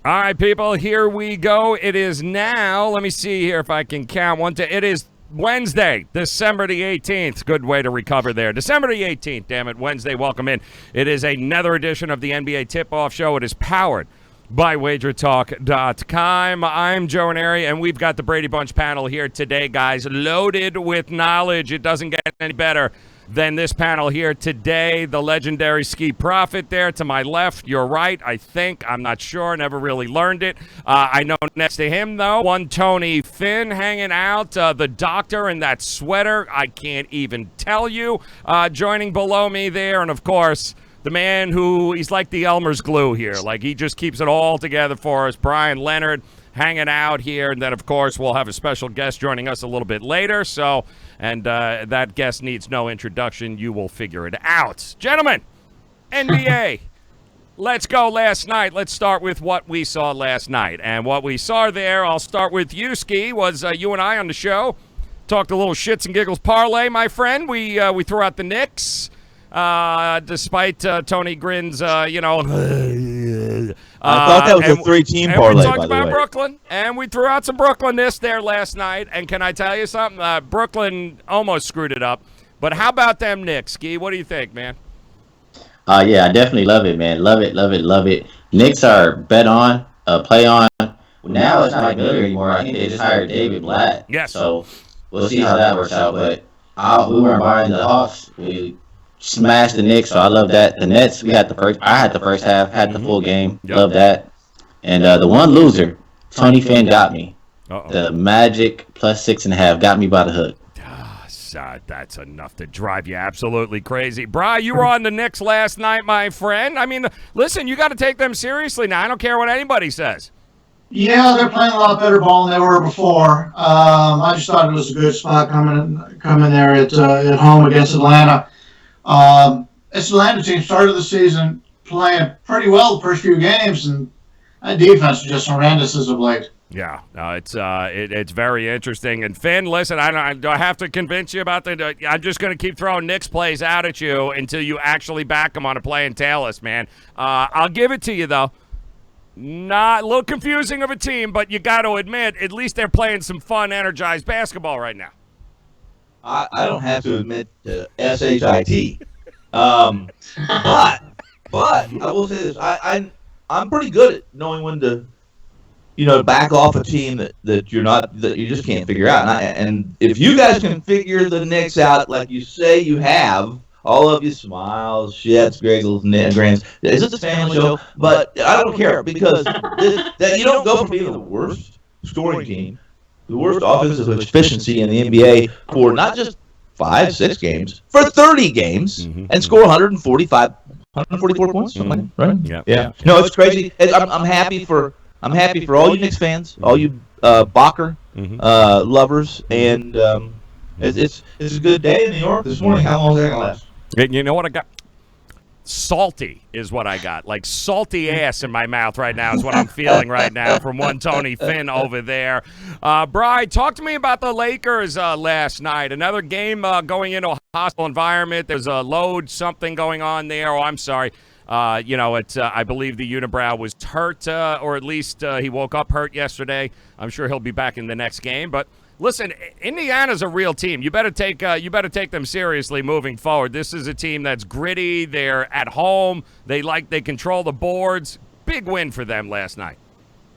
All right, people, here we go. It is now, let me see here if I can count. It is Wednesday, December the 18th. Good way to recover there. December the 18th, damn it, Wednesday, welcome in. It is another edition of the NBA Tip-Off Show. It is powered by WagerTalk.com. I'm Joe Raineri, and we've got the Brady Bunch panel here today, guys, loaded with knowledge. It doesn't get any better than this panel here today. The legendary Hakeem Profit there to my left, your right, I think. I'm not sure. Never really learned it. I know next to him, though, one Tony Finn hanging out. The doctor in that sweater, I can't even tell you. Joining below me there, and of course, the man who, he's like the Elmer's glue here. Like, he just keeps it all together for us. Bryan Leonard hanging out here. And then, of course, we'll have a special guest joining us a little bit later. And that guest needs no introduction. You will figure it out. Gentlemen, NBA, let's go last night. Let's start with what we saw last night. And what we saw there, I'll start with you, Ski, was you and I on the show. Talked a little shits and giggles parlay, my friend. We threw out the Knicks. Despite Tony Grin's, I thought that was a three-team parlay, we talked by the about way. Brooklyn, and we threw out some Brooklynness there last night. And can I tell you something? Brooklyn almost screwed it up. But how about them Knicks, Ski? What do you think, man? Yeah, I definitely love it, man. Love it, love it, love it. Knicks are bet on, play on. Now it's not good anymore. I think they just hired David Blatt. Yes. So we'll see how that works out. But we weren't buying the Hawks. We smashed the Knicks, so I love that. The Nets, I had the first half, had the full game. Yep. Love that. And the one loser, Tony Finn, got me. Uh-oh. The Magic plus 6.5 got me by the hook. That's enough to drive you absolutely crazy. Bri, you were on the Knicks last night, my friend. I mean, listen, you got to take them seriously now. I don't care what anybody says. Yeah, they're playing a lot better ball than they were before. I just thought it was a good spot coming there at home against Atlanta. This Atlanta team started the season playing pretty well the first few games, and that defense is just horrendous as of late. Yeah, it's very interesting. And Finn, listen, do I have to convince you about I'm just going to keep throwing Knicks plays out at you until you actually back them on a play and tail us, man. I'll give it to you, though. Not a little confusing of a team, but you got to admit, at least they're playing some fun, energized basketball right now. I don't have to admit to SHIT. But I will say this. I'm pretty good at knowing when to, back off a team that you just can't figure out. And if you guys can figure the Knicks out like you say you have, all of you smiles, shits, giggles, grins. It's just a family show, but I don't care because that you don't go from being the worst scoring team, the worst offensive efficiency in the NBA for not just 5-6 games, for 30 games, and score 144 points, something like that, right? Yeah. No, it's crazy. I'm happy for all you Knicks fans, all you Bacher lovers, and it's a good day in New York this morning. How long is that gonna last? You know what I got? Salty is what I got. Like salty ass in my mouth right now is what I'm feeling right now from one Tony Finn over there. Bri, talk to me about the Lakers last night. Another game going into a hostile environment. There's a load something going on there. Oh, I'm sorry. I believe the unibrow was hurt, or at least he woke up hurt yesterday. I'm sure he'll be back in the next game. But listen, Indiana's a real team. You better take them seriously moving forward. This is a team that's gritty. They're at home. They control the boards. Big win for them last night.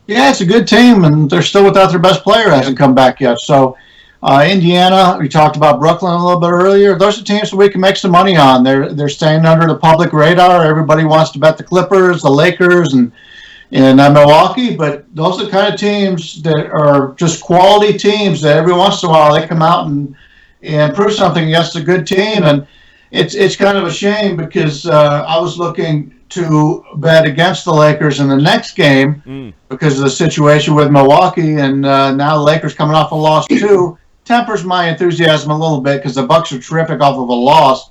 Yeah, it's a good team, and they're still without their best player. Hasn't come back yet. So Indiana, we talked about Brooklyn a little bit earlier. Those are teams that we can make some money on. They're staying under the public radar. Everybody wants to bet the Clippers, the Lakers, and Milwaukee, but those are the kind of teams that are just quality teams that every once in a while they come out and prove something against a good team. And it's kind of a shame because I was looking to bet against the Lakers in the next game because of the situation with Milwaukee, and now the Lakers coming off a loss too tempers my enthusiasm a little bit because the Bucks are terrific off of a loss.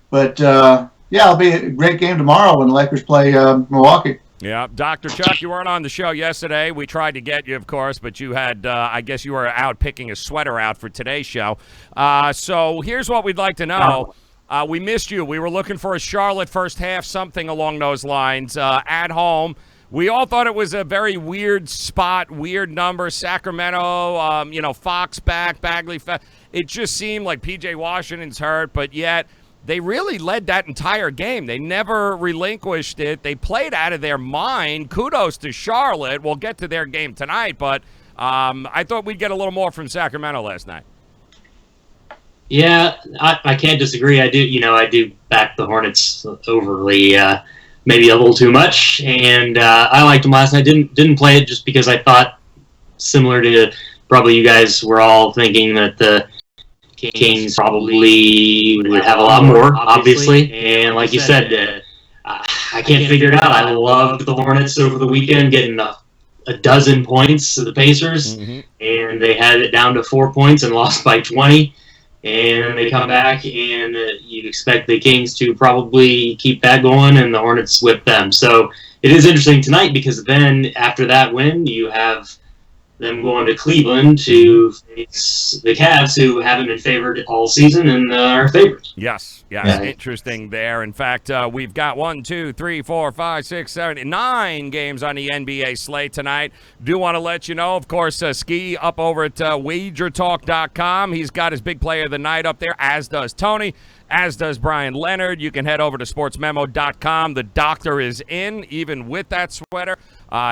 But it'll be a great game tomorrow when the Lakers play Milwaukee. Yeah, Dr. Chuck, you weren't on the show yesterday. We tried to get you, of course, but you had, I guess you were out picking a sweater out for today's show. So here's what we'd like to know. We missed you. We were looking for a Charlotte first half, something along those lines, at home. we all thought it was a very weird spot, weird number. Sacramento, Fox back, Bagley. It just seemed like P.J. Washington's hurt, but yet they really led that entire game. They never relinquished it. They played out of their mind. Kudos to Charlotte. We'll get to their game tonight, but I thought we'd get a little more from Sacramento last night. Yeah, I can't disagree. I do back the Hornets overly, maybe a little too much, and I liked them last night. Didn't play it just because I thought, similar to probably you guys were all thinking, that the Kings probably would have a lot more, obviously. And like you said, I can't figure it out. I loved the Hornets over the weekend, getting a dozen points to the Pacers, and they had it down to 4 points and lost by 20. And they come back, and you expect the Kings to probably keep that going, and the Hornets whip them. So it is interesting tonight, because then after that win, you have them going to Cleveland to face the Cavs, who haven't been favored all season and are favorites. Yes, interesting there. In fact, we've got 1, 2, 3, 4, 5, 6, 7, 9 games on the NBA slate tonight. Do want to let you know, of course, Ski up over at WagerTalk.com. He's got his big player of the night up there, as does Tony, as does Bryan Leonard. You can head over to SportsMemo.com. The doctor is in, even with that sweater.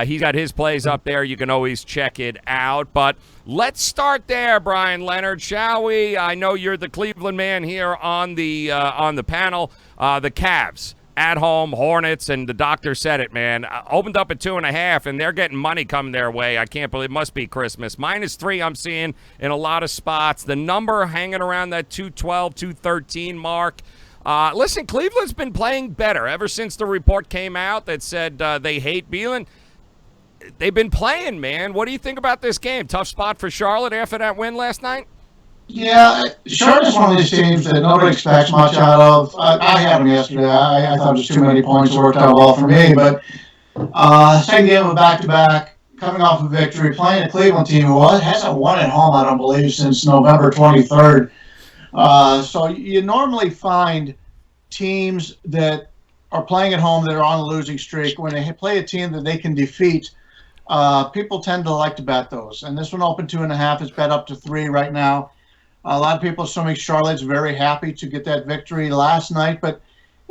He's got his plays up there. You can always check it out. But let's start there, Bryan Leonard, shall we? I know you're the Cleveland man here on the panel. The Cavs at home, Hornets, and the doctor said it, man. Opened up at 2.5, and they're getting money coming their way. I can't believe it. Must be Christmas. -3 I'm seeing in a lot of spots. The number hanging around that 212, 213 mark. Listen, Cleveland's been playing better ever since the report came out that said they hate Beelan. They've been playing, man. What do you think about this game? Tough spot for Charlotte after that win last night? Yeah, Charlotte's one of these teams that nobody expects much out of. I had them yesterday. I thought it was too many points. Worked out well for me. But second game of a back-to-back, coming off a victory, playing a Cleveland team who hasn't won at home, I don't believe, since November 23rd. So you normally find teams that are playing at home that are on a losing streak, when they play a team that they can defeat, people tend to like to bet those. And this one opened 2.5. It's bet up to 3 right now. A lot of people assuming Charlotte's very happy to get that victory last night, but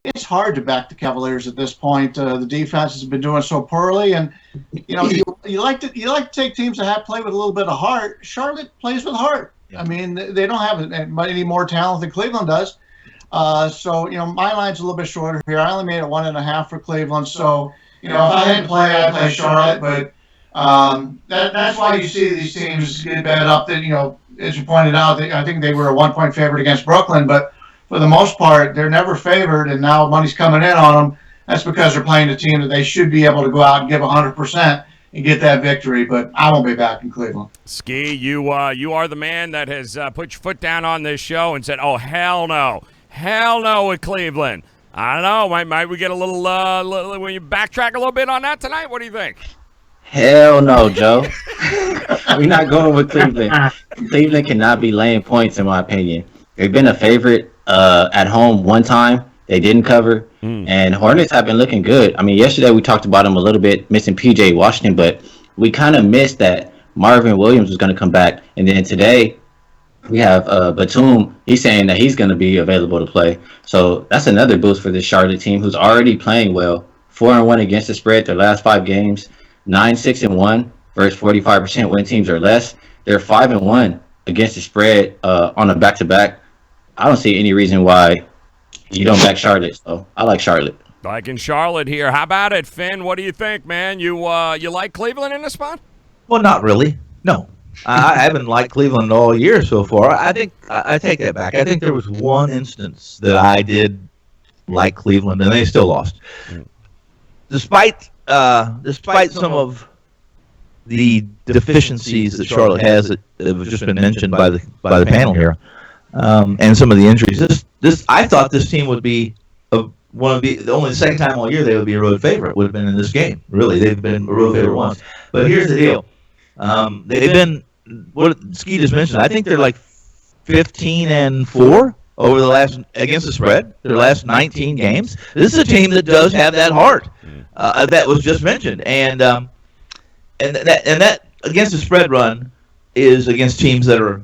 it's hard to back the Cavaliers at this point. The defense has been doing so poorly, and you like to take teams that play with a little bit of heart. Charlotte plays with heart. Yeah. I mean, they don't have any more talent than Cleveland does. So my line's a little bit shorter here. I only made it 1.5 for Cleveland. So if I had to play, I'd play Charlotte, but that's why you see these teams get bet up. That as you pointed out, I think they were a 1-point favorite against Brooklyn, but for the most part, they're never favored, and now money's coming in on them. That's because they're playing a team that they should be able to go out and give 100% and get that victory, but I won't be back in Cleveland. Ski, you are the man that has put your foot down on this show and said, oh, hell no with Cleveland. I don't know, might we get a little will you backtrack a little bit on that tonight? What do you think? Hell no, Joe. We're not going with Cleveland. Cleveland cannot be laying points, in my opinion. They've been a favorite at home one time. They didn't cover. And Hornets have been looking good. I mean, yesterday we talked about them a little bit, missing P.J. Washington, but we kind of missed that Marvin Williams was going to come back. And then today we have Batum. He's saying that he's going to be available to play. So that's another boost for this Charlotte team, who's already playing well. 4-1 against the spread their last 5 games. 9-6-1 versus 45% win teams or less. They're 5-1 against the spread on a back-to-back. I don't see any reason why you don't back Charlotte. So I like Charlotte. Liking Charlotte here. How about it, Finn? What do you think, man? You like Cleveland in this spot? Well, not really. No. I haven't liked Cleveland all year so far. I think I take that back. I think there was one instance that I did like Cleveland, and they still lost. Despite some of the deficiencies that Charlotte has that have just been mentioned by the panel here, and some of the injuries, I thought this team would be the second time all year they would be a road favorite. Would have been in this game. Really, they've been a road favorite once. But here's the deal: they've been what Ski just mentioned. I think they're like 15-4 over the last against the spread. Their last 19 games. This is a team that does have that heart. that was just mentioned, and that against the spread run is against teams that are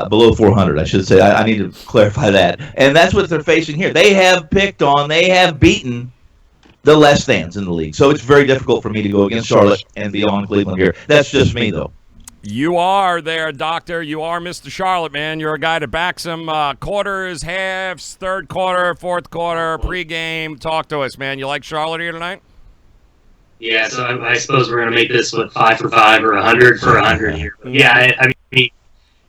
below 400. I should say. I need to clarify that, and that's what they're facing here. They have beaten the less thans in the league, so it's very difficult for me to go against Charlotte and be on Cleveland here. That's just me, though. You are there, Doctor. You are Mr. Charlotte, man. You're a guy that backs him. Quarters, halves, third quarter, fourth quarter, pregame. Talk to us, man. You like Charlotte here tonight? Yeah, so I suppose we're going to make this, 5 for 5 or 100 for 100 here. But yeah, I mean,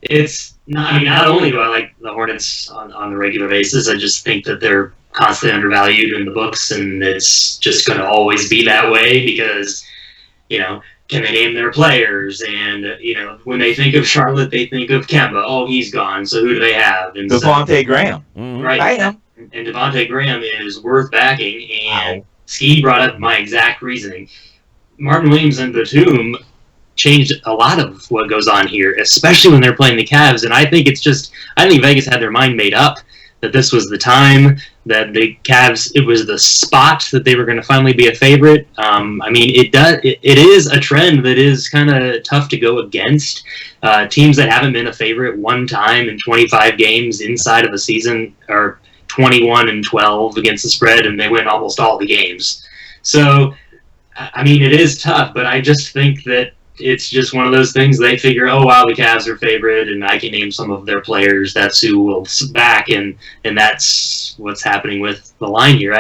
it's not. I mean, not only do I like the Hornets on a regular basis, I just think that they're constantly undervalued in the books, and it's just going to always be that way because, can they name their players? And, when they think of Charlotte, they think of Kemba. Oh, he's gone, so who do they have? And Devontae Graham. Right. I am. And Devontae Graham is worth backing, and Ski brought up my exact reasoning. Martin Williams and Batum changed a lot of what goes on here, especially when they're playing the Cavs, and I think Vegas had their mind made up that this was the time, that the Cavs, it was the spot that they were going to finally be a favorite. I mean, it is a trend that is kind of tough to go against. Teams that haven't been a favorite one time in 25 games inside of a season are 21-12 against the spread, and they win almost all the games. So, I mean, it is tough, but I just think that it's just one of those things they figure, oh, wow, the Cavs are favorite, and I can name some of their players. That's who will back, and that's what's happening with the line here.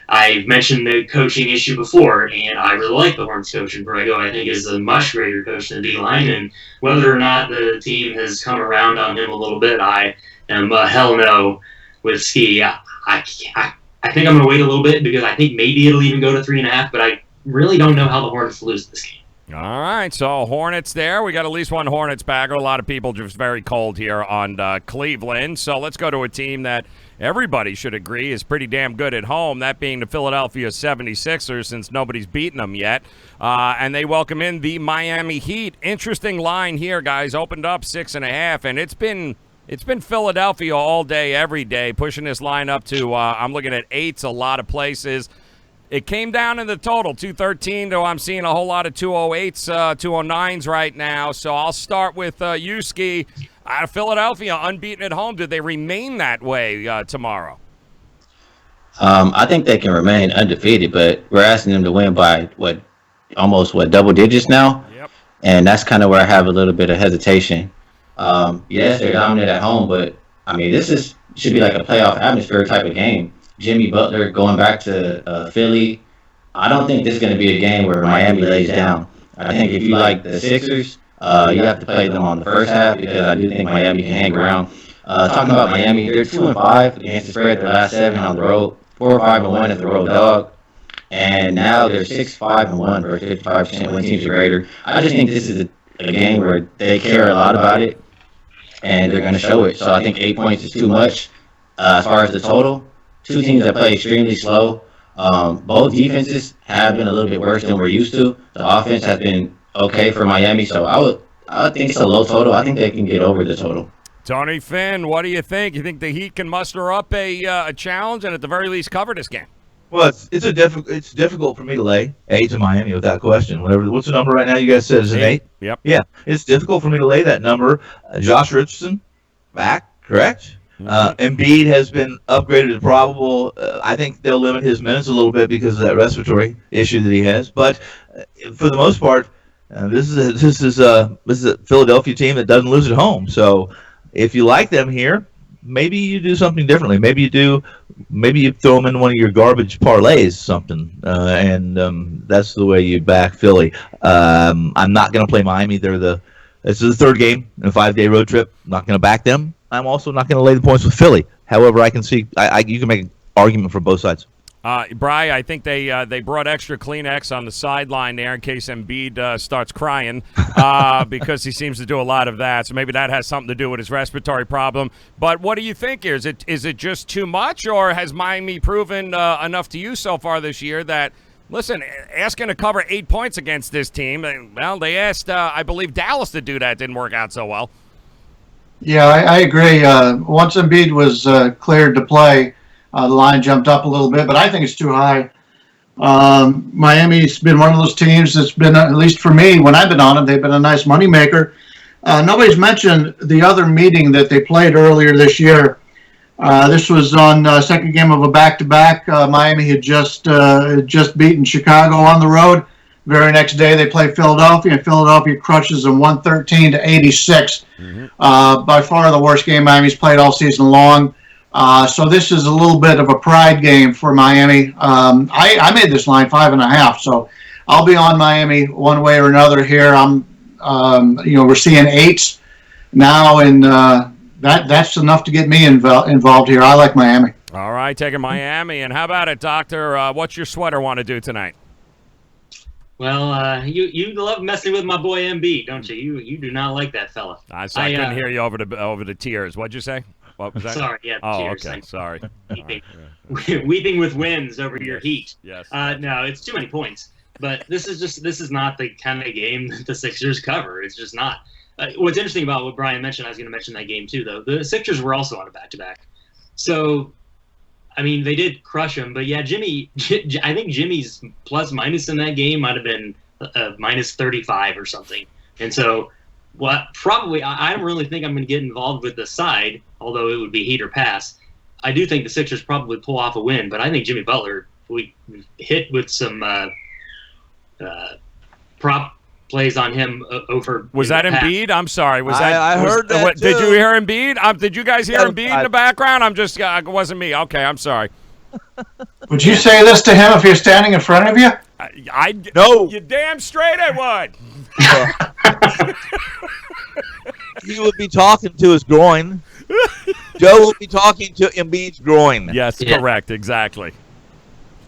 I mentioned the coaching issue before, and I really like the Hornets coach, and Borrego, I think, is a much greater coach than D-line, and whether or not the team has come around on him a little bit, I am a hell no with Ski. I think I'm going to wait a little bit because I think maybe it'll even go to 3.5, but I really don't know how the Hornets lose this game. All right, so Hornets there. We got at least one Hornets bagger. A lot of people just very cold here on Cleveland. So let's go to a team that everybody should agree is pretty damn good at home, that being the Philadelphia 76ers, since nobody's beaten them yet. And they welcome in the Miami Heat. Interesting line here, guys. Opened up 6.5, and it's been Philadelphia all day, every day, pushing this line up to, I'm looking at 8s a lot of places. It came down in the total, 213, though I'm seeing a whole lot of 208s, 209s right now. So I'll start with Yuski. Out of Philadelphia, unbeaten at home. Did they remain that way tomorrow? I think they can remain undefeated, but we're asking them to win by, almost double digits now? Yep. And that's kind of where I have a little bit of hesitation. Yes, they're dominant at home, but, I mean, should be like a playoff atmosphere type of game. Jimmy Butler going back to Philly. I don't think this is going to be a game where Miami lays down. I think if you like the Sixers, you have to play them on the first half because I do think Miami can hang around. Talking about Miami, they're 2-5 against the spread. Their last 7 on the road, 4-5-1 as the road dog, and now they're 6-5-1 versus 55% when teams are greater. I just think this is a game where they care a lot about it, and they're going to show it. So I think 8 points is too much as far as the total. Two teams that play extremely slow. Both defenses have been a little bit worse than we're used to. The offense has been okay for Miami, so I would think it's a low total. I think they can get over the total. Tony Finn, what do you think? You think the Heat can muster up a challenge and at the very least cover this game? Well, it's difficult for me to lay 8 to Miami without question. What's the number right now? You guys said is an 8? Yep. Yeah, it's difficult for me to lay that number. Josh Richardson back, correct? Embiid has been upgraded to probable. I think they'll limit his minutes a little bit because of that respiratory issue that he has. But for the most part, this is a Philadelphia team that doesn't lose at home. So if you like them here, maybe you do something differently. Maybe you throw them in one of your garbage parlays, something, and that's the way you back Philly. I'm not going to play Miami. This is the third game in a 5-day road trip. I'm not going to back them. I'm also not going to lay the points with Philly. However, I can see you can make an argument for both sides. Bri, I think they brought extra Kleenex on the sideline there in case Embiid starts crying because he seems to do a lot of that. So maybe that has something to do with his respiratory problem. But what do you think here? Is it just too much, or has Miami proven enough to you so far this year that, listen, asking to cover 8 points against this team, well, they asked, I believe, Dallas to do that. Didn't work out so well. Yeah, I agree. Once Embiid was cleared to play, the line jumped up a little bit, but I think it's too high. Miami's been one of those teams that's been, at least for me, when I've been on them, they've been a nice moneymaker. Nobody's mentioned the other meeting that they played earlier this year. This was on second game of a back-to-back. Miami had just beaten Chicago on the road. Very next day, they play Philadelphia, and Philadelphia crushes them 113-86. By far the worst game Miami's played all season long. So this is a little bit of a pride game for Miami. I made this line 5.5, so I'll be on Miami one way or another here. We're seeing 8s now, and that's enough to get me involved here. I like Miami. All right, taking Miami. And how about it, Doctor? What's your sweater want to do tonight? Well, you love messing with my boy MB, don't you? You do not like that fella. I couldn't hear you over the tears. What'd you say? What was that? Sorry, yeah. Oh, tears. okay. Sorry. Weeping with winds over your heat. Yes. No, it's too many points. But this is not the kind of game that the Sixers cover. It's just not. What's interesting about what Brian mentioned, I was going to mention that game too, though. The Sixers were also on a back-to-back. So, I mean, they did crush them. But, yeah, I think Jimmy's plus-minus in that game might have been minus 35 or something. And so, I don't really think I'm going to get involved with the side, although it would be heat or pass. I do think the Sixers probably pull off a win, but I think Jimmy Butler, we hit with some prop plays on him over. Was that Embiid? I'm sorry. I heard that too. Did you hear Embiid? Did you guys hear Embiid in the background? It wasn't me. Okay, I'm sorry. Would you say this to him if he was standing in front of you? No. You damn straight I would. He would be talking to his groin. Joe will be talking to Embiid's groin. Yes, Yeah. Correct, exactly.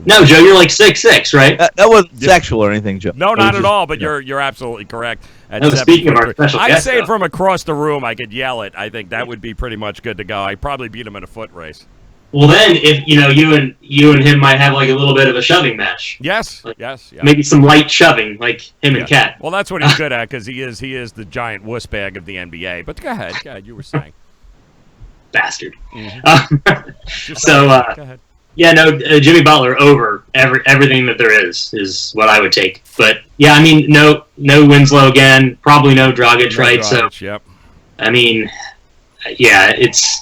No, Joe, you're like 6'6", right? That wasn't sexual or anything, Joe. No, not at all, but you're absolutely correct. No, speaking of our special I'd guest, say though. from across the room I could yell it. I think that would be pretty much good to go. I'd probably beat him in a foot race. Well, then, if you and him might have like a little bit of a shoving match. Yes, Like, yes. Yeah. Maybe some light shoving, like him and Kat. Well, that's what he's good at because he is the giant wuss bag of the NBA. But go ahead, you were saying. Bastard. Mm-hmm. Go ahead. Yeah, no, Jimmy Butler over everything that there is what I would take. But yeah, I mean, no Winslow again, probably no Dragic, right? So, yep. I mean, yeah, it's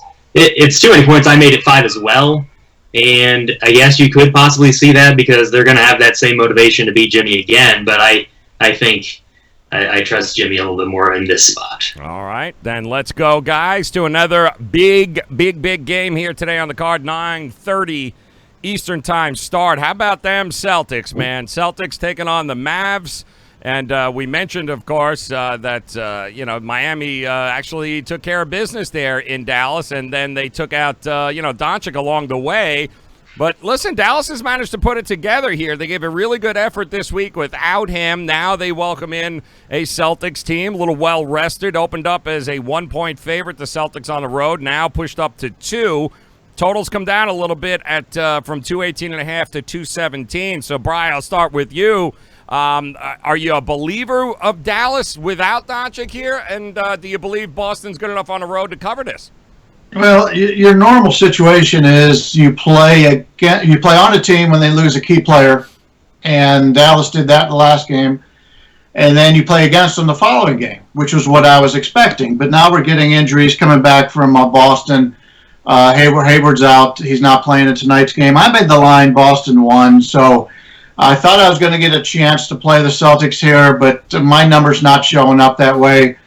too many points. I made it 5 as well, and I guess you could possibly see that because they're going to have that same motivation to beat Jimmy again. But I think I trust Jimmy a little bit more in this spot. All right, then let's go, guys, to another big game here today on the card. 9:30 Eastern Time start. How about them Celtics, man? Celtics taking on the Mavs. And we mentioned, of course, that Miami actually took care of business there in Dallas, and then they took out Doncic along the way. But listen, Dallas has managed to put it together here. They gave a really good effort this week without him. Now they welcome in a Celtics team, a little well-rested, opened up as a 1-point favorite. The Celtics on the road, now pushed up to 2. Totals come down a little bit at from 218.5 to 217. So, Brian, I'll start with you. Are you a believer of Dallas without Doncic here? And do you believe Boston's good enough on the road to cover this? Well, your normal situation is you play on a team when they lose a key player, and Dallas did that in the last game, and then you play against them the following game, which was what I was expecting. But now we're getting injuries coming back from Boston. Hayward's out; he's not playing in tonight's game. I made the line Boston won, so I thought I was going to get a chance to play the Celtics here, but my number's not showing up that way.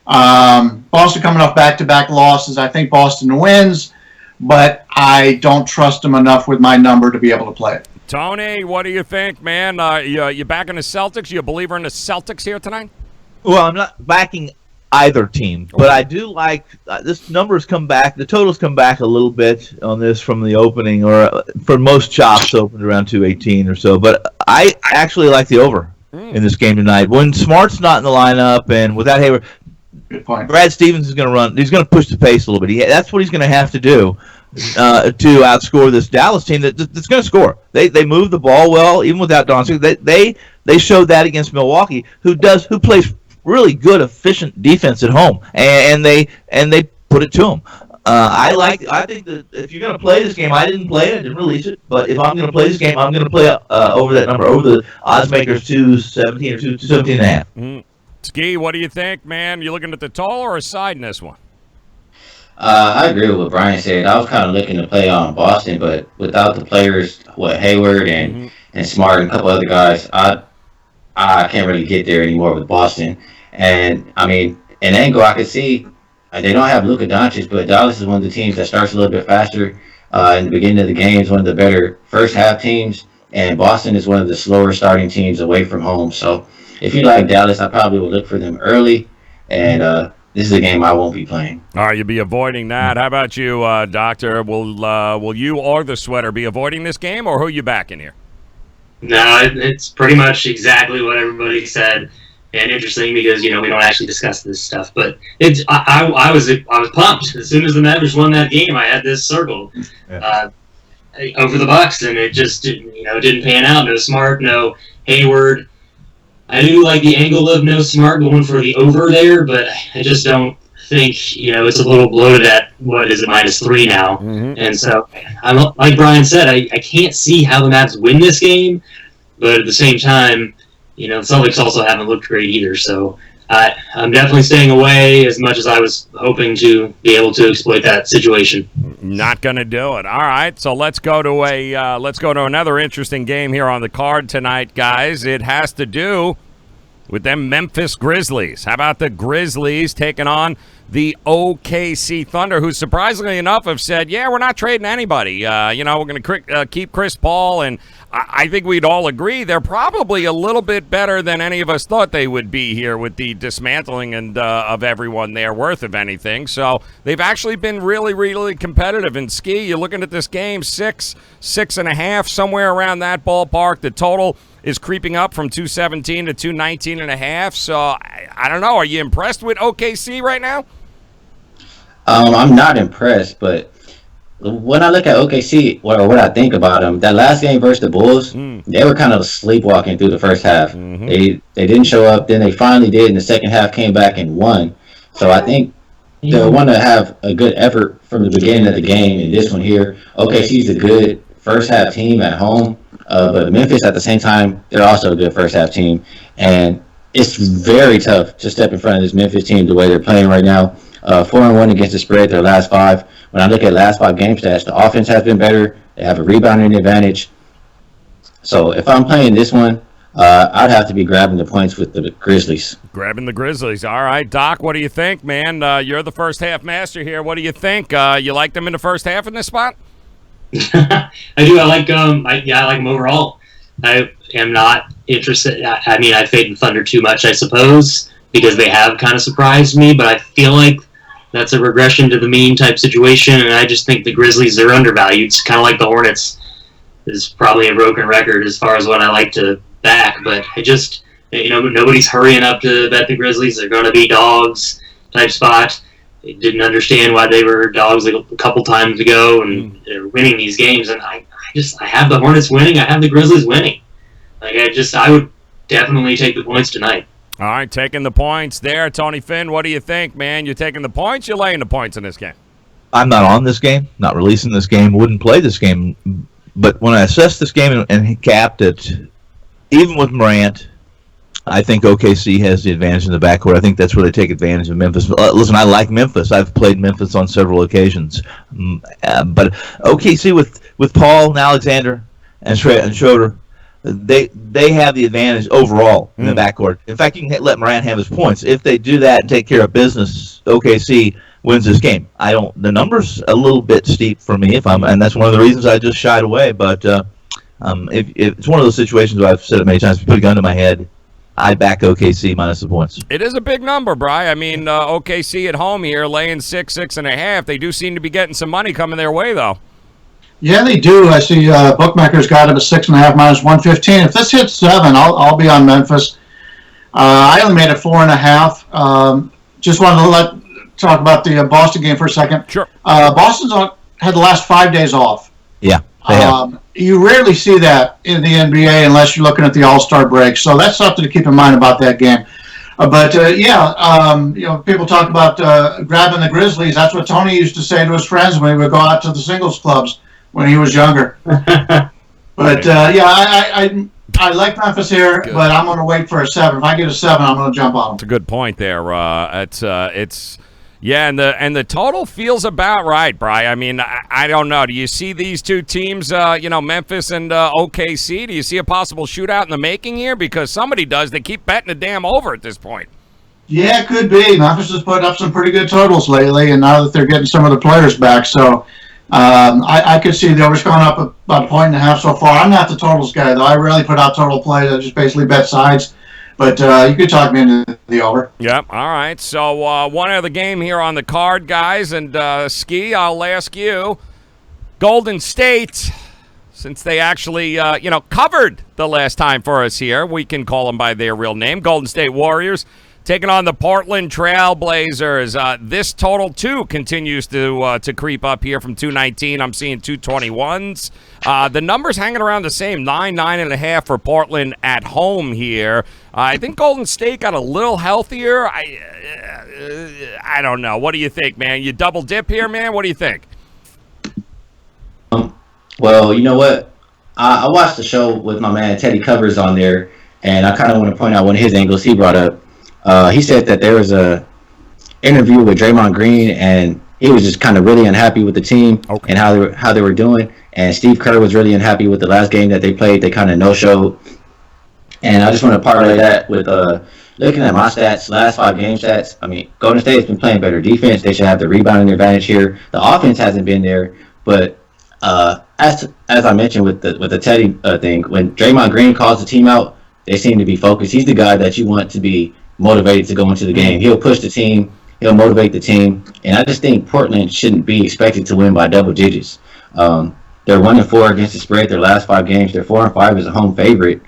Boston coming off back-to-back losses. I think Boston wins, but I don't trust them enough with my number to be able to play it. Tony, what do you think, man? You backing the Celtics? You a believer in the Celtics here tonight? Well, I'm not backing either team, but I do like this number's come back. The totals come back a little bit on this from the opening, or for most chops opened around 218 or so. But I actually like the over in this game tonight. When Smart's not in the lineup and without Hayward, Good point. Brad Stevens is going to run. He's going to push the pace a little bit. That's what he's going to have to do to outscore this Dallas team that's going to score. They move the ball well even without Doncic. They showed that against Milwaukee, who plays really good, efficient defense at home, and they put it to them. I think that if you're going to play this game, I didn't play it, I didn't release it, but if I'm going to play this game, I'm going to play over that number, over the odds makers 217 or 217 and a half. Mm. Ski, what do you think, man? You looking at the total or a side in this one? I agree with what Brian said. I was kind of looking to play on Boston, but without the players, Hayward and Smart and a couple other guys, I can't really get there anymore with Boston. And I mean, in angle, I could see they don't have Luka Doncic, but Dallas is one of the teams that starts a little bit faster. In the beginning of the game, is one of the better first half teams, and Boston is one of the slower starting teams away from home. So if you like Dallas, I probably will look for them early, and this is a game I won't be playing. All right, you'll be avoiding that. How about you, Doctor? Will you or the sweater be avoiding this game, or who are you backing here? No, it's pretty much exactly what everybody said. And interesting because we don't actually discuss this stuff, but I was pumped as soon as the Mavericks won that game. I had this circle over the Bucks, and it just didn't pan out. No Smart, no Hayward. I do like the angle of no Smart going for the over there, but I just don't think it's a little bloated at what is it -3 now, and so I'm like Brian said, I can't see how the Mavs win this game, but at the same time. The Celtics also haven't looked great either, so I'm definitely staying away as much as I was hoping to be able to exploit that situation. Not going to do it. All right, so let's go to another interesting game here on the card tonight, guys. It has to do with them Memphis Grizzlies. How about the Grizzlies taking on the OKC Thunder, who surprisingly enough have said, yeah, we're not trading anybody. We're going to keep Chris Paul, and I think we'd all agree they're probably a little bit better than any of us thought they would be here with the dismantling and of everyone there worth of anything. So they've actually been really, really competitive. And Ski, you're looking at this game, 6.5, somewhere around that ballpark. The total is creeping up from 217 to 219.5. So I don't know. Are you impressed with OKC right now? I'm not impressed, but when I look at OKC, or what I think about them, that last game versus the Bulls, they were kind of sleepwalking through the first half. They didn't show up. Then they finally did, and the second half came back and won. So I think they'll want to have a good effort from the beginning of the game. And this one here, OKC's a good first half team at home, but Memphis at the same time, they're also a good first half team. And it's very tough to step in front of this Memphis team the way they're playing right now. 4-1 against the spread their last 5. When I look at last 5 game stats, the offense has been better. They have a rebounding advantage. So if I'm playing this one, I'd have to be grabbing the points with the Grizzlies. Grabbing the Grizzlies. All right, Doc, what do you think, man? You're the first half master here. What do you think? You like them in the first half in this spot? I do. I like them. I like them overall. I am not interested. I mean, I fade the Thunder too much, I suppose, because they have kind of surprised me, but I feel like that's a regression to the mean type situation, and I just think the Grizzlies are undervalued. It's kind of like the Hornets is probably a broken record as far as what I like to back, but I just, nobody's hurrying up to bet the Grizzlies. They're going to be dogs type spot. They didn't understand why they were dogs a couple times ago, and they're winning these games, and I have the Hornets winning. I have the Grizzlies winning. I would definitely take the points tonight. All right, taking the points there. Tony Finn, what do you think, man? You taking the points? You're laying the points in this game? I'm not on this game, not releasing this game, wouldn't play this game. But when I assessed this game and capped it, even with Morant, I think OKC has the advantage in the backcourt. I think that's where they take advantage of Memphis. Listen, I like Memphis. I've played Memphis on several occasions. But OKC with Paul and Alexander and Schroeder, they have the advantage overall in the backcourt. In fact, you can let Morant have his points. If they do that and take care of business, OKC wins this game. The number's a little bit steep for me, and that's one of the reasons I just shied away. But if it's one of those situations where I've said it many times, if you put a gun to my head, I back OKC minus the points. It is a big number, Bri. I mean, OKC at home here, laying 6.5. They do seem to be getting some money coming their way, though. Yeah, they do. I see bookmakers got them at 6.5 minus 115. If this hits 7, I'll be on Memphis. I only made it 4.5. Just wanted to talk about the Boston game for a second. Sure. Boston's had the last 5 days off. Yeah, they have. You rarely see that in the NBA unless you're looking at the All-Star break. So that's something to keep in mind about that game. People talk about grabbing the Grizzlies. That's what Tony used to say to his friends when he would go out to the singles clubs when he was younger. I like Memphis here, but I'm going to wait for a 7. If I get a 7, I'm going to jump on them. It's a good point there. And the total feels about right, Brian. I mean, I don't know. Do you see these two teams, Memphis and OKC? Do you see a possible shootout in the making here? Because somebody does. They keep betting the damn over at this point. Yeah, it could be. Memphis has put up some pretty good totals lately, and now that they're getting some of the players back, so I could see the over's gone up about 1.5 so far. I'm not the totals guy, though. I rarely put out total plays. I just basically bet sides. But you could talk me into the over. Yep. All right. So one other game here on the card, guys. And Ski, I'll ask you. Golden State, since they actually, covered the last time for us here, we can call them by their real name. Golden State Warriors taking on the Portland Trail Blazers. This total, too, continues to creep up here from 219. I'm seeing 221s. The numbers hanging around the same, 9.5 for Portland at home here. I think Golden State got a little healthier. I don't know. What do you think, man? You double dip here, man? What do you think? Well, you know what? I watched the show with my man Teddy Covers on there, and I kind of want to point out one of his angles he brought up. He said that there was a interview with Draymond Green, and he was just kind of really unhappy with the team and how they were doing. And Steve Kerr was really unhappy with the last game that they played. They kind of no-showed. And I just want to parlay that with looking at my stats, last 5 game stats. I mean, Golden State has been playing better defense. They should have the rebounding advantage here. The offense hasn't been there, but as I mentioned with the Teddy thing, when Draymond Green calls the team out, they seem to be focused. He's the guy that you want to be motivated to go into the game. He'll push the team. He'll motivate the team. And I just think Portland shouldn't be expected to win by double digits. They're 1-4 against the spread their last 5 games. They're 4-5 as a home favorite.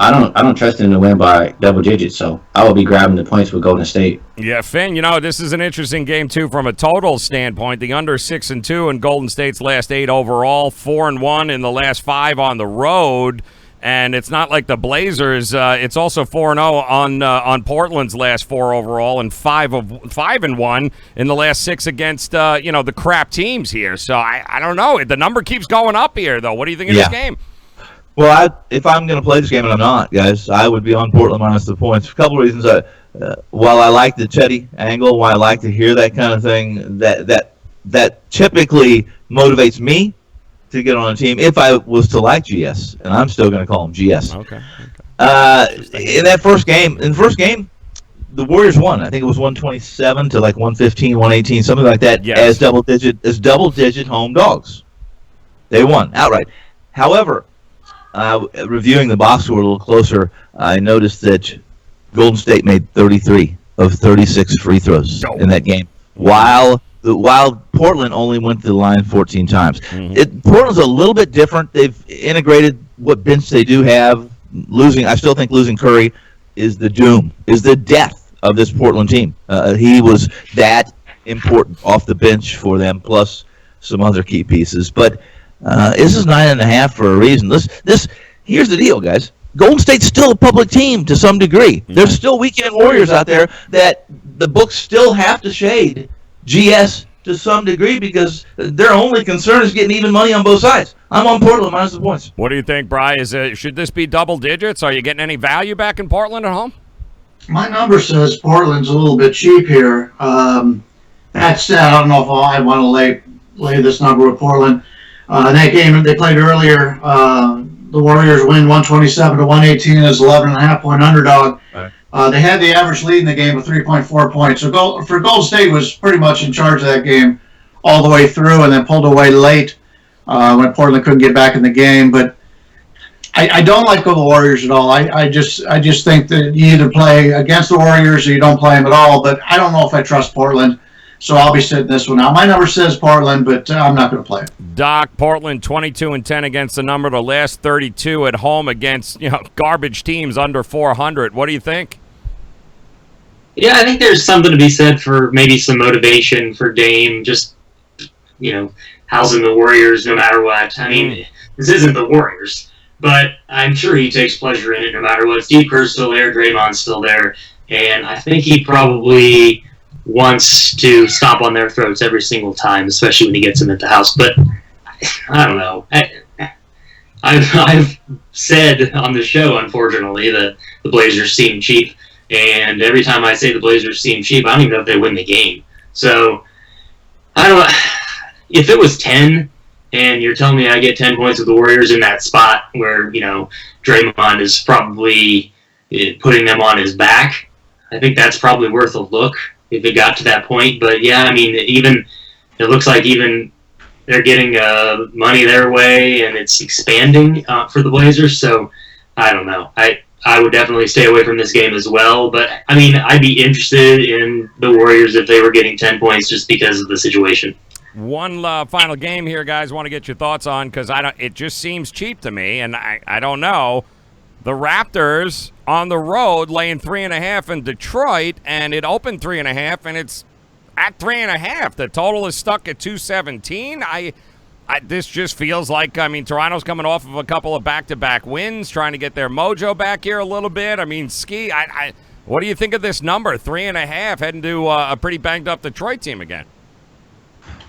I don't trust them to win by double digits, so I will be grabbing the points with Golden State. Yeah, Finn, this is an interesting game, too, from a total standpoint. The under 6-2 in Golden State's last 8 overall, 4-1 in the last 5 on the road. And it's not like the Blazers. It's also 4-0 on Portland's last 4 overall, and 5-1 in the last 6 against the crap teams here. So I don't know. The number keeps going up here, though. What do you think of this game? Well, if I'm going to play this game, and I'm not, guys, I would be on Portland minus the points for a couple of reasons. While I like the Chetty angle, while I like to hear that kind of thing, that typically motivates me to get on a team if I was to like GS, and I'm still going to call him GS. Okay. In the first game, the Warriors won. I think it was 127 to like 115, 118, something like that. Yes. as double digit home dogs. They won outright. However, reviewing the box score a little closer, I noticed that Golden State made 33 of 36 free throws in that game, while Portland only went to the line 14 times. Portland's a little bit different. They've integrated what bench they do have. I still think losing Curry is the death of this Portland team. He was that important off the bench for them, plus some other key pieces. But this is 9.5 for a reason. Here's the deal, guys. Golden State's still a public team to some degree. There's still weekend warriors out there that the books still have to shade GS to some degree because their only concern is getting even money on both sides. I'm on Portland minus the points. What do you think, Brian? Should this be double digits? Are you getting any value back in Portland at home? My number says Portland's a little bit cheap here. That said, I don't know if I want to lay this number with Portland. That game they played earlier, the Warriors win 127 to 118 as 11.5 point underdog. Right. They had the average lead in the game of 3.4 points. So Golden State was pretty much in charge of that game all the way through, and then pulled away late when Portland couldn't get back in the game. But I don't like the Warriors at all. I just think that you either play against the Warriors or you don't play them at all. But I don't know if I trust Portland. So I'll be sitting this one out. My number says Portland, but I'm not going to play it. Doc, Portland 22-10 against the number. The last 32 at home against garbage teams under 400. What do you think? Yeah, I think there's something to be said for maybe some motivation for Dame. Just housing the Warriors no matter what. I mean, this isn't the Warriors, but I'm sure he takes pleasure in it no matter what. Steve Kerr's still there, Draymond's still there. and I think he probably wants to stomp on their throats every single time, especially when he gets them at the house. But I don't know. I've said on the show, unfortunately, that the Blazers seem cheap, and every time I say the Blazers seem cheap, I don't even know if they win the game. So I don't know. If it was 10, and you're telling me I get 10 points with the Warriors in that spot where, Draymond is probably putting them on his back, I think that's probably worth a look if it got to that point. But yeah, I mean, it looks like even they're getting money their way, and it's expanding for the Blazers. So I don't know. I would definitely stay away from this game as well. But I mean, I'd be interested in the Warriors if they were getting 10 points just because of the situation. One final game here, guys. Want to get your thoughts on, because it just seems cheap to me, and I don't know. The Raptors on the road laying 3.5 in Detroit, and it opened 3.5, and it's at 3.5. The total is stuck at 217. This just feels like, Toronto's coming off of a couple of back-to-back wins, trying to get their mojo back here a little bit. I mean, Ski, what do you think of this number? 3.5 heading to a pretty banged-up Detroit team again.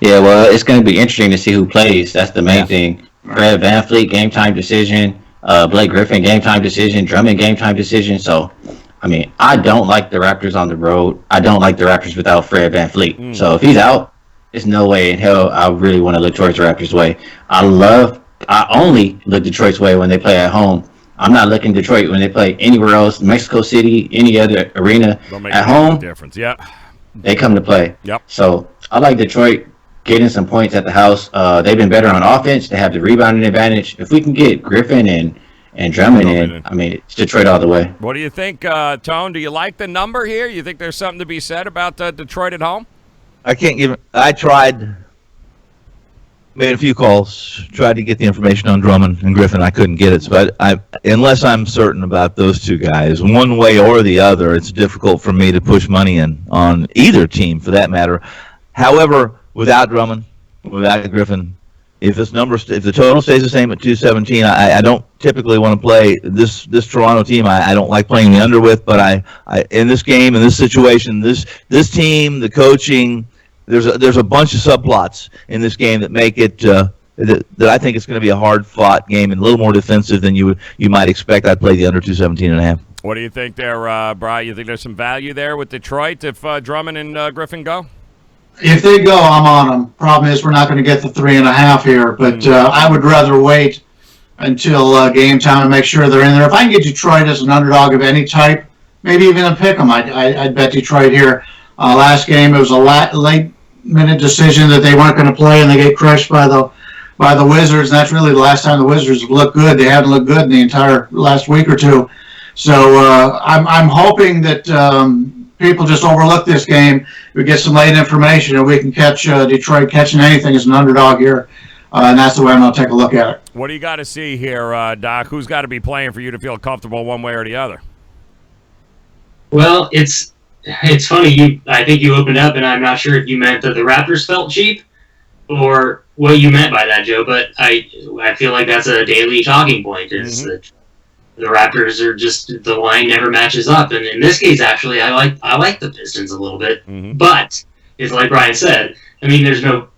Yeah, well, it's going to be interesting to see who plays. That's the main thing. Fred VanVleet, game-time decision. Blake Griffin, game-time decision. Drummond, game-time decision. So, I don't like the Raptors on the road. I don't like the Raptors without Fred VanVleet. So if he's out, there's no way in hell I really want to look towards the Raptors' way. I only look Detroit's way when they play at home. I'm not looking Detroit when they play anywhere else, Mexico City, any other arena. At home, difference. Yeah, they come to play. Yep. So I like Detroit getting some points at the house. They've been better on offense. They have the rebounding advantage. If we can get Griffin and Drummond in, it's Detroit all the way. What do you think, Tone? Do you like the number here? You think there's something to be said about Detroit at home? I tried, made a few calls, tried to get the information on Drummond and Griffin. I couldn't get it. But unless I'm certain about those two guys, one way or the other, it's difficult for me to push money in on either team for that matter. However, without Drummond, without Griffin, if the total stays the same at 217, I don't typically want to play this Toronto team. I don't like playing the under with, but I in this game, in this situation, this team, the coaching, there's a bunch of subplots in this game that make it that I think it's going to be a hard fought game and a little more defensive than you might expect. I'd play the under 217.5. What do you think there, Brian? You think there's some value there with Detroit if Drummond and Griffin go? If they go, I'm on them. Problem is, we're not going to get the 3.5 here, but I would rather wait until game time and make sure they're in there. If I can get Detroit as an underdog of any type, maybe even a pick 'em, I'd bet Detroit here. Last game, it was a late-minute decision that they weren't going to play, and they get crushed by the Wizards. And that's really the last time the Wizards have looked good. They haven't looked good in the entire last week or two. So I'm hoping that people just overlook this game. We get some late information, and we can catch Detroit catching anything as an underdog here. And that's the way I'm going to take a look at it. What do you got to see here, Doc? Who's got to be playing for you to feel comfortable one way or the other? Well, it's funny. I think you opened up, and I'm not sure if you meant that the Raptors felt cheap or what you meant by that, Joe. But I feel like that's a daily talking point. Is that the Raptors are just, the line never matches up, and in this case, actually, I like the Pistons a little bit. But it's like Brian said. I mean, there's no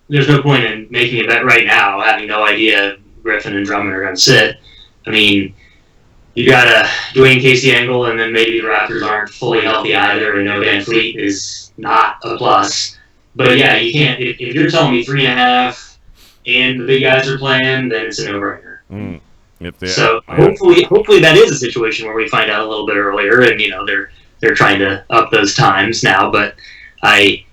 point in making a bet right now, having no idea Griffin and Drummond are going to sit. I mean, you got a Dwayne Casey angle, and then maybe the Raptors aren't fully healthy either, and no VanVleet is not a plus. But yeah, you can't. If you're telling me 3.5 and the big guys are playing, then it's a no-brainer. So hopefully that is a situation where we find out a little bit earlier, and they're trying to up those times now. But I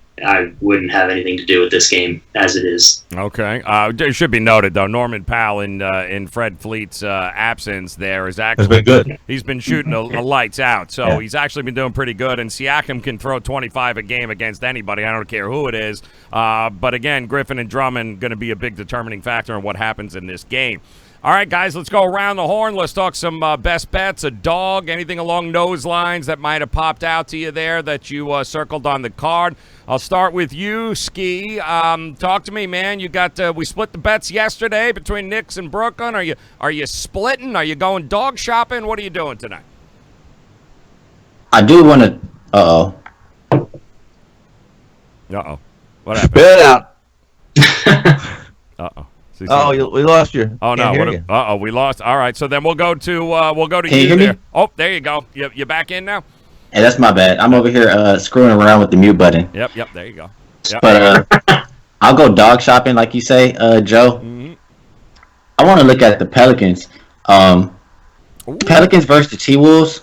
wouldn't have anything to do with this game as it is. Okay. It should be noted, though, Norman Powell in Fred Fleet's absence there has actually been good. He's been shooting the lights out, so he's actually been doing pretty good. And Siakam can throw 25 a game against anybody. I don't care who it is. But, again, Griffin and Drummond going to be a big determining factor in what happens in this game. All right, guys, let's go around the horn. Let's talk some best bets, a dog, anything along those lines that might have popped out to you there that you circled on the card. I'll start with you, Ski. Talk to me, man. You got we split the bets yesterday between Knicks and Brooklyn. Are you splitting? Are you going dog shopping? What are you doing tonight? I do want to Uh-oh. Uh-oh. What happened? Spit it out. Uh-oh. We lost you. Oh, no. Can't hear you. Uh-oh, we lost. All right, so then we'll go to Can you hear there. me? Oh, there you go. You back in now? Hey, that's my bad. I'm over here screwing around with the mute button. Yep, there you go. Yep. But I'll go dog shopping, like you say, Joe. Mm-hmm. I want to look at the Pelicans. Pelicans versus the T-Wolves.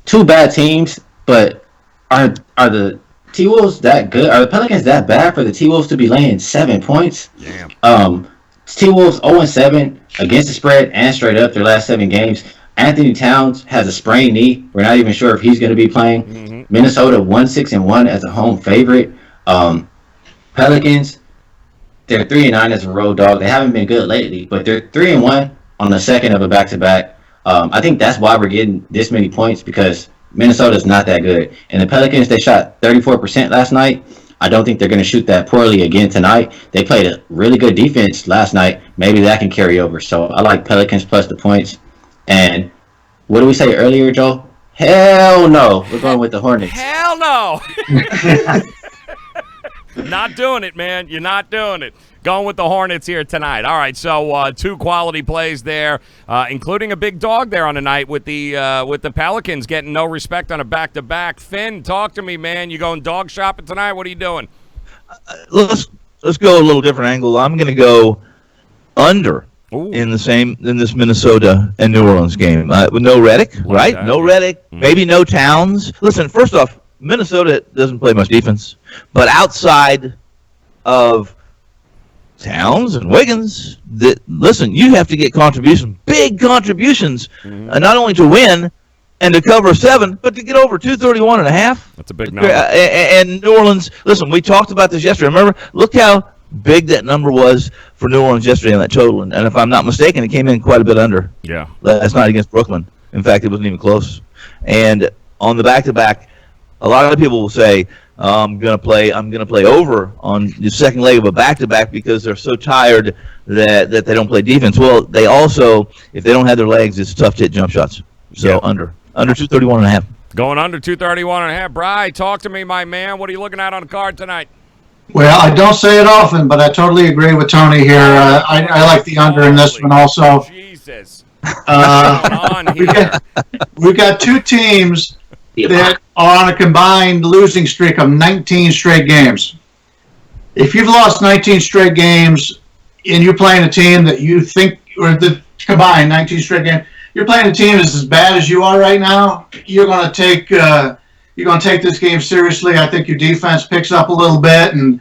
Two bad teams, but are the T-Wolves that good? Are the Pelicans that bad for the T-Wolves to be laying 7 points? Damn. T-Wolves 0-7 against the spread and straight up their last 7 games. Anthony Towns has a sprained knee. We're not even sure if he's going to be playing. Mm-hmm. Minnesota 1-6-1 as a home favorite. Pelicans, they're 3-9 as a road dog. They haven't been good lately, but they're 3-1 on the second of a back-to-back. I think that's why we're getting this many points, because Minnesota's not that good. And the Pelicans, they shot 34% last night. I don't think they're going to shoot that poorly again tonight. They played a really good defense last night. Maybe that can carry over. So I like Pelicans plus the points. And what did we say earlier, Joe? Hell no. We're going with the Hornets. Hell no. Not doing it, man. You're not doing it. Going with the Hornets here tonight. All right, so 2 quality plays there, including a big dog there on the night with the Pelicans getting no respect on a back-to-back. Finn, talk to me, man. You going dog shopping tonight? What are you doing? Let's go a little different angle. I'm going to go under. Ooh. In this Minnesota and New Orleans game. With no Redick, right? that. No Redick, maybe no Towns. Listen, first off, Minnesota doesn't play much defense, but outside of Towns and Wiggins, listen, you have to get contributions, big contributions, not only to win and to cover 7, but to get over 231.5. That's a big number. And New Orleans, listen, we talked about this yesterday. Remember, look how big that number was for New Orleans yesterday on that total. And if I'm not mistaken, it came in quite a bit under. Yeah. Last night against Brooklyn. In fact, it wasn't even close. And on the back-to-back, a lot of people will say, I'm gonna play over on the second leg of a back-to-back because they're so tired that they don't play defense. Well, they also, if they don't have their legs, it's tough to hit jump shots. So Yeah. under 231.5. Going under 231.5. Bri, talk to me, my man. What are you looking at on the card tonight? Well, I don't say it often, but I totally agree with Tony here. I like the under in this one also. Jesus. We've got 2 teams that are on a combined losing streak of 19 straight games. If you've lost 19 straight games and you're playing a team that you think, or the combined 19 straight games, you're playing a team that's as bad as you are right now, you're going to take this game seriously. I think your defense picks up a little bit, and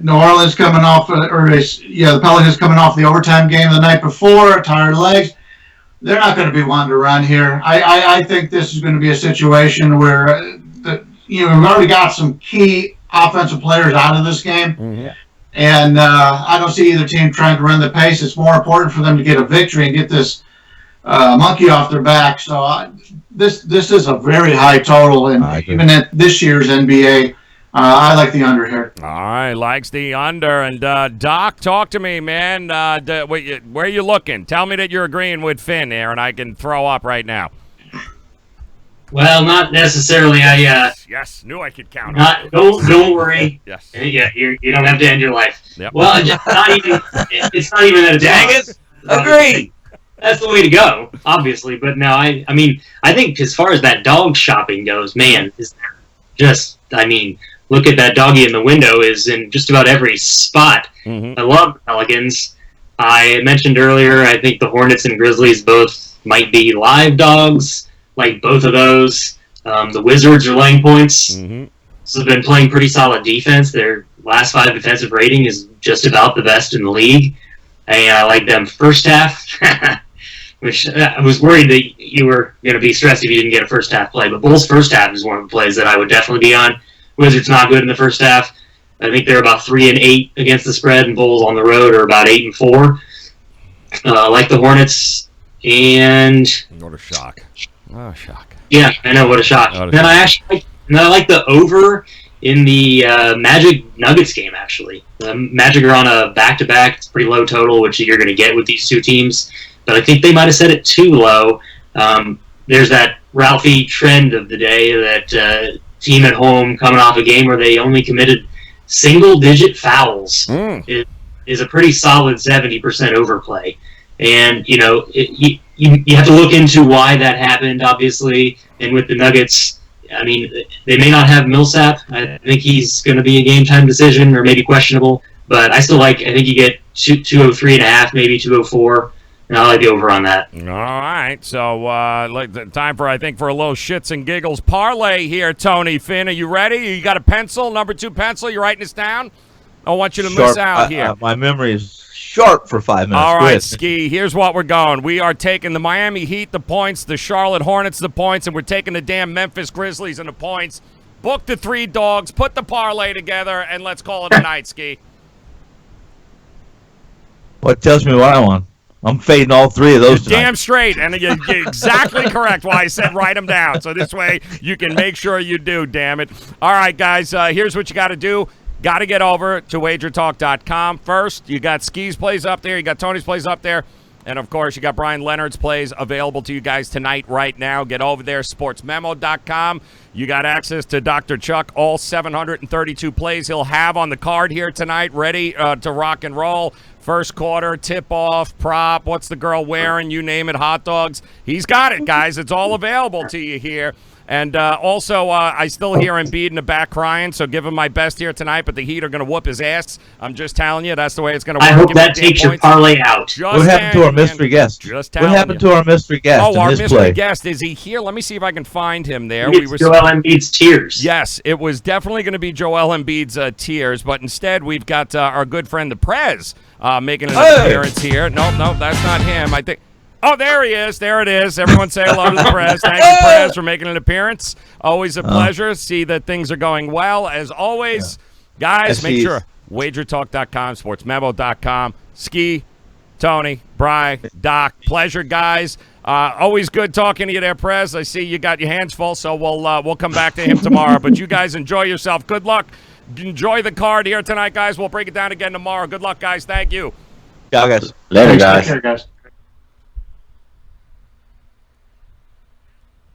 New Orleans coming off, the Pelicans coming off the overtime game the night before, tired legs. They're not going to be one to run here. I think this is going to be a situation where we've already got some key offensive players out of this game, and I don't see either team trying to run the pace. It's more important for them to get a victory and get this monkey off their back. So this is a very high total, and even at this year's NBA, I like the under here. All right, likes the under. And Doc, talk to me, man. Where are you looking? Tell me that you're agreeing with Finn there, and I can throw up right now. Well, not necessarily. Yes, knew I could count. Don't worry. Yes. Yeah, you don't have to end your life. Yep. Well, it's not even that it's Dang it! Agree. That's the way to go, obviously. But no, I mean, I think as far as that dog shopping goes, man, is there just, look at that doggy in the window is in just about every spot. I love the Pelicans. I mentioned earlier, I think the Hornets and Grizzlies both might be live dogs, like both of those. The Wizards are laying points. So they've been playing pretty solid defense. Their last 5 defensive rating is just about the best in the league. And I like them first half, which I was worried that you were going to be stressed if you didn't get a first half play. But Bulls first half is one of the plays that I would definitely be on. Wizards not good in the first half. I think they're about 3-8 against the spread, and Bulls on the road are about 8-4. Like the Hornets, and what a shock! Oh, shock! Yeah, I know, what a shock. Then I like the over in the Magic Nuggets game. Actually, the Magic are on a back-to-back. It's a pretty low total, which you're going to get with these 2 teams. But I think they might have set it too low. There's that Ralphie trend of the day that team at home coming off a game where they only committed single-digit fouls is a pretty solid 70% overplay. And, you have to look into why that happened, obviously. And with the Nuggets, I mean, they may not have Millsap. I think he's going to be a game-time decision or maybe questionable. But I still I think you get 203.5, maybe 204. And I like the over on that. All right. So time for, I think, for a little shits and giggles parlay here, Tony Finn. Are you ready? You got a pencil, number 2 pencil? You writing this down? I want you to miss out here. My memory is sharp for 5 minutes. All right, Ski, here's what we're going. We are taking the Miami Heat, the points, the Charlotte Hornets, the points, and we're taking the damn Memphis Grizzlies and the points. Book the 3 dogs, put the parlay together, and let's call it a night, Ski. What tells me what I want? I'm fading all 3 of those tonight. Damn straight, and you're exactly correct why I said write them down. So this way you can make sure you do, damn it. All right, guys, here's what you got to do. Got to get over to WagerTalk.com first. You got Ski's plays up there. You got Tony's plays up there. And, of course, you got Bryan Leonard's plays available to you guys tonight, right now. Get over there, sportsmemo.com. You got access to Dr. Chuck, all 732 plays he'll have on the card here tonight, ready to rock and roll. First quarter, tip-off, prop, what's the girl wearing, you name it, hot dogs. He's got it, guys. It's all available to you here. And also, I still hear Embiid in the back crying, so give him my best here tonight, but the Heat are going to whoop his ass. I'm just telling you, that's the way it's going to work. I hope that takes your parlay out. What happened to our mystery guest? What happened to our mystery guest? Oh, our mystery play? guest, is he here? Let me see if I can find him there. It's Joel Embiid's tears. Yes, it was definitely going to be Joel Embiid's tears, but instead we've got our good friend, the Prez, making an appearance here. No, that's not him. I think... Oh, there he is. There it is. Everyone say hello to the Prez. Thank you, Prez, for making an appearance. Always a pleasure. See that things are going well. As always, guys, make sure WagerTalk.com, SportsMemo.com, Ski, Tony, Bri, Doc. Pleasure, guys. Always good talking to you there, Prez. I see you got your hands full, so we'll come back to him tomorrow. But you guys enjoy yourself. Good luck. Enjoy the card here tonight, guys. We'll break it down again tomorrow. Good luck, guys. Thank you. Ciao, guys. Later, guys. Take care, guys.